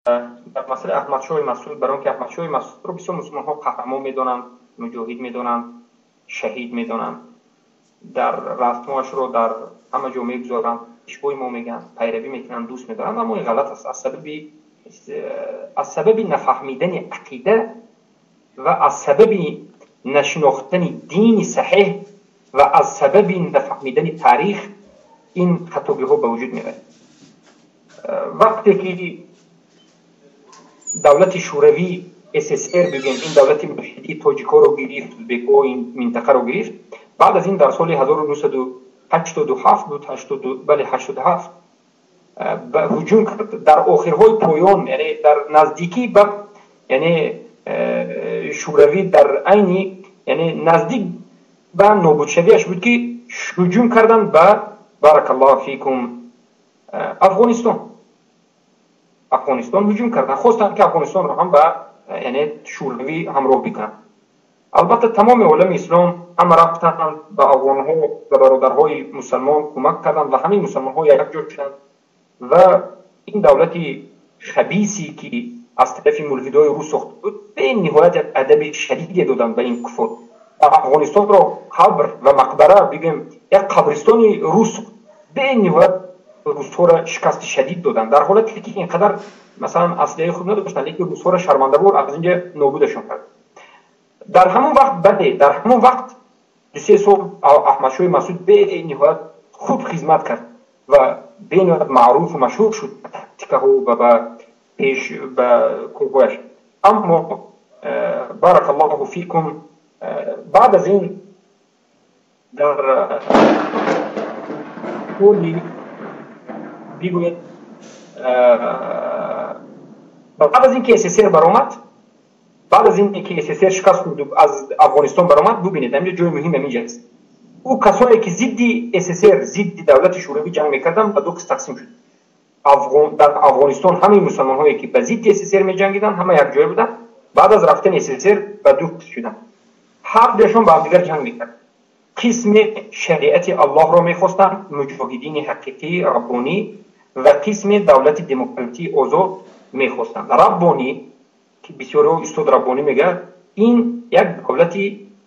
در مسئله احمدشاه مسعود، برای اینکه احمدشاه مسعود رو بسیار مسلمان ها قهرمان میدونند، مجاهد میدونند، شهید میدونند، در رسمش رو در همه جا میگذارند، پیشوای ما میگن، پیروی میکنن، دوست میدارن، اما این غلط است. از سبب نفهمیدن عقیده و از سبب نشناختن دین صحیح و از سبب نفهمیدن تاریخ این خطاگی ها به وجود میاد. وقتی که دولت شوروی SSR بگیم، این دولت متحدی تاجیک‌ها رو گرفت، ازبک‌ها این منطقه رو گرفت، بعد از این در سال 1987 بود، 87 به هجوم کرد در آخرهای پایان، یعنی در نزدیکی به یعنی شوروی در عین یعنی نزدیک به نابود شویش بود که هجوم کردن به بارک الله فیکم افغانستان هجوم کردن، خواستن که افغانستان رو هم به یعنی شوروی همراه بکنن. البته تمام عالم اسلام هم رفتن به افغان‌ها و برادرهای مسلمان کمک کردن و همه مسلمان ها یکجا شدند و این دولت خبیثی که از طرف ملحدای روس ساخته بود به نهایت ادب شدیدی دادن به این کفار. افغانستان را قبر و مقبره بگیم یک قبرستان روس به نهایت روس‌ها را شکست شدید دادن، در حالی که اینقدر مثلا اسلحه خوب نداشتن، لیکن روس‌ها را شرمنده بود از اینجا نابودشون کرد. در همون وقت 2-3 سال احمدشاه مسعود به نهایت خوب خدمت کرد و به نهایت معروف و مشهور شد تکه و به پیش به کوبایش. اما بارک الله فیکم بعد از این در کولی بگوید بعد از این که SSR برآمد، بعد از این که SSR شکست خورد از افغانستان برآمد، ببینید اینجا جای مهم اینجاست، او کسایی که ضد SSR ضد دولت شوروی جنگ میکردن به دو قسم تقسیم شد. در افغانستان همه مسلمان هایی که به ضد SSR میجنگیدن همه یک جای بودن، بعد از رفتن SSR به دو قسم شدن، هر دوشون با هم دیگر جنگ میکردن. قسم شریعت الله را میخواستن، مجاهدین حقیقی ربانی، و قسم دولت دموکراتی آزاد میخواستن. ربانی که بسیار استاد ربانی میگه این یک دولت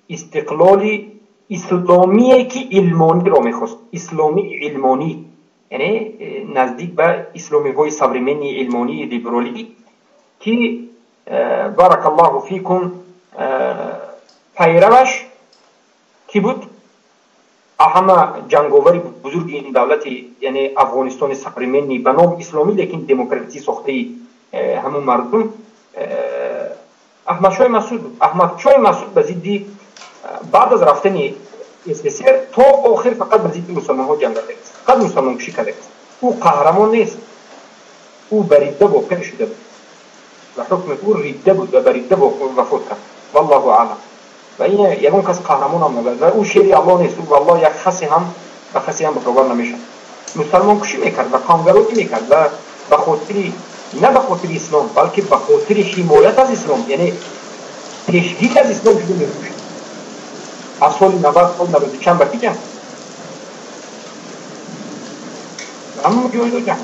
استقلالی اسلامیه که علمانی را میخواست، اسلامی علمانی، یعنی نزدیک به اسلامی های سوریمنی علمانی لیبرالی که بارک الله فیکم پیروش کی بود؟ همه جنگاور بزرگ این دولت یعنی افغانستان سوریمنی به نام اسلامی لیکن دموکراسی ساخته همون مردم احمدشاه مسعود به ضد بعد از رفتن SSR تا آخر فقط به ضد مسلمان ها جنگ کرده است، فقط مسلمان کشی کرده است. او قهرمان نیست، او بریده واقع شده بود و حکم او ریده بود و بریده وفات کرد، والله اعلم. و این یکون کس قهرمان هم نبود و او شیر الله نیست، او والله یک خسی هم به خسی هم برابر نمیشه. مسلمان کشی میکرد و قانگرایی میکرد و به خاطر نه به خاطر اسلام بلکه به خاطر حمایت از اسلام، یعنی تشویق از اسلام شده میکشد. از سال 90 چند بکی جنگ همون جای دو جنگ